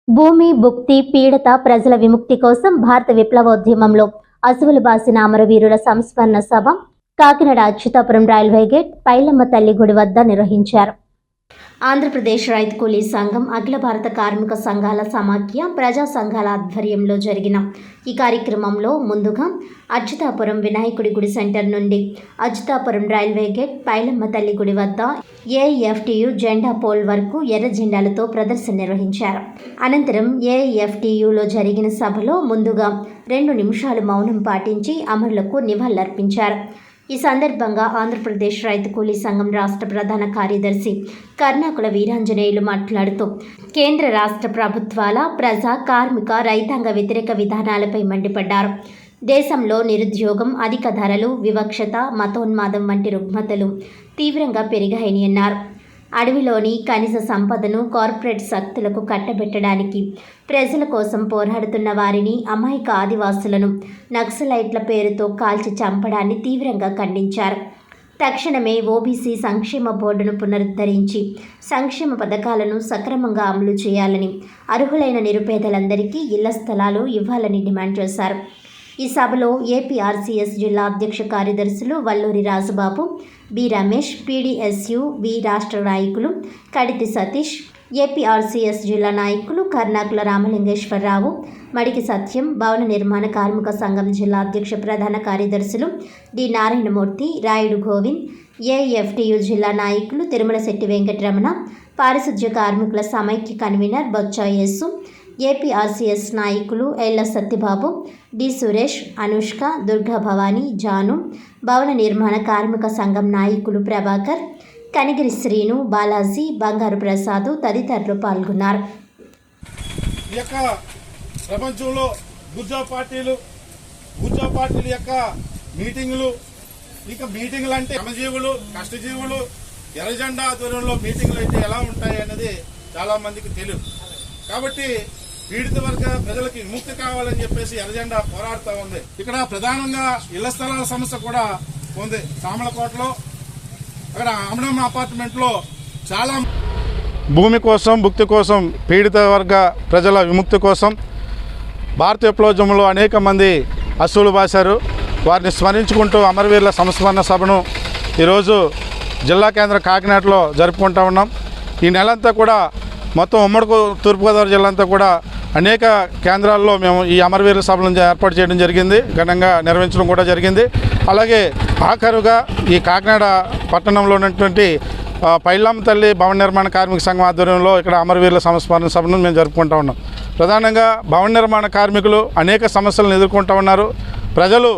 భూమి భుక్తి పీడిత ప్రజల విముక్తి కోసం భారత విప్లవోద్యమంలో అసువులు బాసిన అమరవీరుల సంస్మరణ సభ కాకినాడ అచ్యుతాపురం రైల్వే గేట్ పైలమ్మ తల్లి గుడి వద్ద నిర్వహించారు. ఆంధ్రప్రదేశ్ రైతు కూలీ సంఘం, అఖిల భారత కార్మిక సంఘాల సమాఖ్య, ప్రజా సంఘాల ఆధ్వర్యంలో జరిగిన ఈ కార్యక్రమంలో ముందుగా అచ్యుతాపురం వినాయకుడి గుడి సెంటర్ నుండి అచ్యుతాపురం రైల్వే గేట్ పైలమ్మ తల్లి గుడి వద్ద ఏఎఫ్టియు జెండా పోల్ వరకు ఎర్ర జెండాలతో ప్రదర్శన నిర్వహించారు. అనంతరం ఏఎఫ్టియులో జరిగిన సభలో ముందుగా 2 నిమిషాలు మౌనం పాటించి అమరులకు నివాళులర్పించారు. ఈ సందర్భంగా ఆంధ్రప్రదేశ్ రైతు కూలీ సంఘం రాష్ట్ర ప్రధాన కార్యదర్శి కర్ణాకుల వీరాంజనేయులు మాట్లాడుతూ కేంద్ర రాష్ట్ర ప్రభుత్వాల ప్రజా కార్మిక రైతాంగ వ్యతిరేక విధానాలపై మండిపడ్డారు. దేశంలో నిరుద్యోగం, అధిక ధరలు, వివక్షత, మతోన్మాదం వంటి రుగ్మతలు తీవ్రంగా పెరిగాయని అన్నారు. అడవిలోని ఖనిజ సంపదను కార్పొరేట్ శక్తులకు కట్టబెట్టడానికి ప్రజల కోసం పోరాడుతున్న వారిని, అమాయక ఆదివాసులను నక్సలైట్ల పేరుతో కాల్చి చంపడాన్ని తీవ్రంగా ఖండించారు. తక్షణమే ఓబీసీ సంక్షేమ బోర్డును పునరుద్ధరించి సంక్షేమ పథకాలను సక్రమంగా అమలు చేయాలని, అర్హులైన నిరుపేదలందరికీ ఇళ్ల స్థలాలు ఇవ్వాలని డిమాండ్ చేశారు. ఈ సభలో ఏపీఆర్సీఎస్ జిల్లా అధ్యక్ష కార్యదర్శులు వల్లూరి రాజుబాబు, బి రమేష్, పీడీఎస్యు వి రాష్ట్ర నాయకులు కడితి సతీష్, ఏపీఆర్సీఎస్ జిల్లా నాయకులు కర్ణాకుల రామలింగేశ్వరరావు, మడికి సత్యం, భవన నిర్మాణ కార్మిక సంఘం జిల్లా అధ్యక్ష ప్రధాన కార్యదర్శులు డి నారాయణమూర్తి, రాయుడు గోవింద్, ఏఎఫ్టియు జిల్లా నాయకులు తిరుమల శెట్టి వెంకటరమణ, పారిశుధ్య కార్మికుల సమైక్య కన్వీనర్ బొత్స యేసు, ఏపీఆర్సీఎస్ నాయకులు ఎల్ల సత్యబాబు, డి సురేష్, అనుష్క, దుర్గా భవానీ, జాను, భవన నిర్మాణ కార్మిక సంఘం నాయకులు ప్రభాకర్, కనిగిరి శ్రీను, బాలాజీ, బంగారు ప్రసాద్ తదితరులు పాల్గొన్నారు. ఈ యొక్క ప్రపంచంలో గుర్జా పార్టీల యొక్క మీటింగులు అంటే శ్రమజీవులు, కష్టజీవులు ఎర్రజెండా ఆధ్వర్యంలో మీటింగులు అయితే ఎలా ఉంటాయి అన్నది చాలా మందికి తెలియదు. కాబట్టి పీడిత వర్గ ప్రజలకి విముక్తి కావాలని చెప్పేసి ఎర్రజెండా పోరాడుతూ ఉంది. ఇక్కడ ప్రధానంగా ఇళ్ల స్థలాల సమస్య కూడా ఉంది. సామలకోటలో అక్కడ అమరమ్మ అపార్ట్మెంట్ లో చాలా భూమి కోసం, భుక్తి కోసం, పీడిత వర్గ ప్రజల విముక్తి కోసం భారత విప్లవోద్యమంలో అనేక మంది అసువులు బాశారు. వారిని స్మరించుకుంటూ అమరవీరుల సంస్మరణ సభను ఈరోజు జిల్లా కేంద్రం కాకినాడలో జరుపుకుంటూ ఉన్నాం. ఈ నెలంతా కూడా మొత్తం ఉమ్మడి తూర్పుగోదావరి జిల్లా అంతా కూడా అనేక కేంద్రాల్లో మేము ఈ అమరవీరుల సభలను ఏర్పాటు చేయడం జరిగింది, ఘనంగా నిర్వహించడం కూడా జరిగింది. అలాగే ఆఖరుగా ఈ కాకినాడ పట్టణంలో ఉన్నటువంటి పైలమ్మ తల్లి భవన నిర్మాణ కార్మిక సంఘం ఆధ్వర్యంలో ఇక్కడ అమరవీరుల సంస్మరణ సభను మేము జరుపుకుంటూ ఉన్నాం. ప్రధానంగా భవన నిర్మాణ కార్మికులు అనేక సమస్యలను ఎదుర్కొంటూ ఉన్నారు. ప్రజలు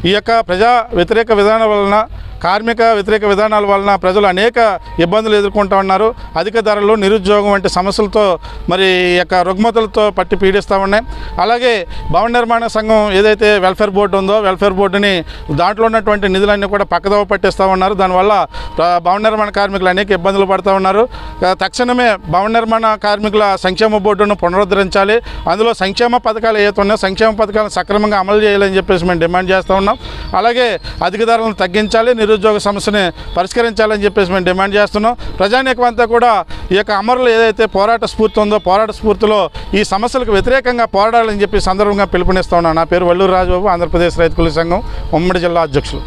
ఈ యొక్క ప్రజా వ్యతిరేక విధానం వలన, కార్మిక వ్యతిరేక విధానాల వలన ప్రజలు అనేక ఇబ్బందులు ఎదుర్కొంటూ ఉన్నారు. అధిక ధరలు, నిరుద్యోగం వంటి సమస్యలతో మరి ఈ యొక్క రుగ్మతలతో పట్టి పీడిస్తూ ఉన్నాయి. అలాగే భవన నిర్మాణ సంఘం ఏదైతే వెల్ఫేర్ బోర్డు ఉందో, వెల్ఫేర్ బోర్డుని దాంట్లో ఉన్నటువంటి నిధులన్నీ కూడా పక్కదోవ పట్టిస్తూ ఉన్నారు. దానివల్ల భవన నిర్మాణ కార్మికులు అనేక ఇబ్బందులు పడుతూ ఉన్నారు. తక్షణమే భవన నిర్మాణ కార్మికుల సంక్షేమ బోర్డును పునరుద్ధరించాలి. అందులో సంక్షేమ పథకాలు ఏవైతే ఉన్నాయో సంక్షేమ పథకాలను సక్రమంగా అమలు చేయాలని చెప్పేసి మేము డిమాండ్ చేస్తూ ఉన్నాం. అలాగే అధిక ధరలను తగ్గించాలి, నిరుద్యోగ సమస్యని పరిష్కరించాలని చెప్పేసి మేము డిమాండ్ చేస్తున్నాం. ప్రజానీకం అంతా కూడా ఈ యొక్క అమరులు ఏదైతే పోరాట స్ఫూర్తి ఉందో, పోరాట స్ఫూర్తిలో ఈ సమస్యలకు వ్యతిరేకంగా పోరాడాలని చెప్పి సందర్భంగా పిలుపునిస్తూ ఉన్నాను. నా పేరు వల్లూరి రాజబాబు, ఆంధ్రప్రదేశ్ రైతు కూలీ సంఘం ఉమ్మడి జిల్లా అధ్యక్షులు.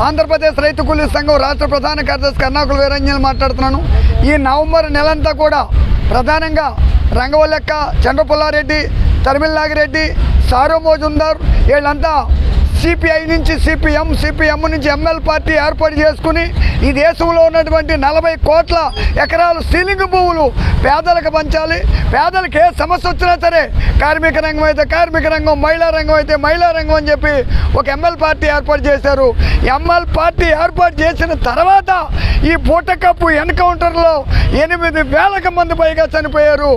ఆంధ్రప్రదేశ్ రైతు కూలీ సంఘం రాష్ట్ర ప్రధాన కార్యదర్శి కర్ణాకుల వీరాంజనేయులు మాట్లాడుతున్నాను. ఈ నవంబర్ నెలంతా కూడా ప్రధానంగా రంగవల్లెక్క, చంద్రపుల్లారెడ్డి, తరిమిల్ నాగిరెడ్డి, సారో మోజుందార్ వీళ్ళంతా సిపిఐ నుంచి సిపిఎం నుంచి ఎంఎల్ పార్టీ ఏర్పాటు చేసుకుని ఈ దేశంలో ఉన్నటువంటి 40 కోట్ల ఎకరాలు సీలింగ్ భూములు పేదలకు పంచాలి. పేదలకు ఏ సమస్య వచ్చినా సరే, కార్మిక రంగం అయితే కార్మిక రంగం, మహిళా రంగం అయితే మహిళా రంగం అని చెప్పి ఒక ఎంఎల్ పార్టీ ఏర్పాటు చేశారు. ఎంఎల్ పార్టీ ఏర్పాటు చేసిన తర్వాత ఈ బూటకప్పు ఎన్కౌంటర్లో 8,000 మంది పైగా చనిపోయారు.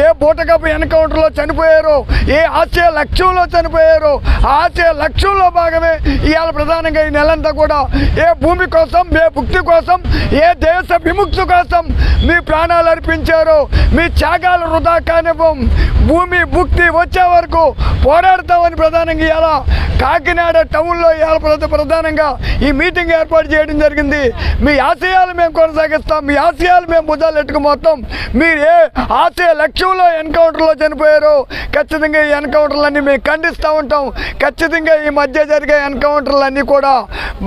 ఏ బూటకప్పు ఎన్కౌంటర్లో చనిపోయారు, ఏ ఆశయ లక్ష్యంలో చనిపోయారు, ఆశయ లక్ష్యం లక్ష్యంలో భాగమే ఇవాళ ప్రధానంగా ఈ నెలంతా కూడా ఏ భూమి కోసం, ఏ భుక్తి కోసం, ఏ దేశ విముక్తి కోసం మీ ప్రాణాలు అర్పించారో మీ త్యాగాలు వృధా కానివ్వం, భూమి భుక్తి వచ్చే వరకు పోరాడతామని ప్రధానంగా ఇవాళ కాకినాడ టౌన్లో ఇవాళ ప్రధానంగా ఈ మీటింగ్ ఏర్పాటు చేయడం జరిగింది. మీ ఆశయాలు మేము కొనసాగిస్తాం, మీ ఆశయాలు మేము భుజాలు ఎట్టుకుపోతాం. మీరు ఏ ఆశయ లక్ష్యంలో ఎన్కౌంటర్లో చనిపోయారో ఖచ్చితంగా ఈ ఎన్కౌంటర్లన్నీ మేము ఖండిస్తూ ఉంటాం. ఖచ్చితంగా ఈ మధ్య జరిగే ఎన్కౌంటర్లన్నీ కూడా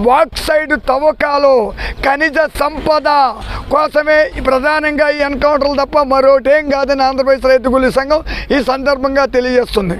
బాక్సైడ్ తవ్వకాలు, ఖనిజ సంపద కోసమే ప్రధానంగా ఈ ఎన్కౌంటర్లు తప్ప మరోటేం కాదని ఆంధ్రప్రదేశ్ రైతు కూలీ సంఘం ఈ సందర్భంగా తెలియజేస్తుంది.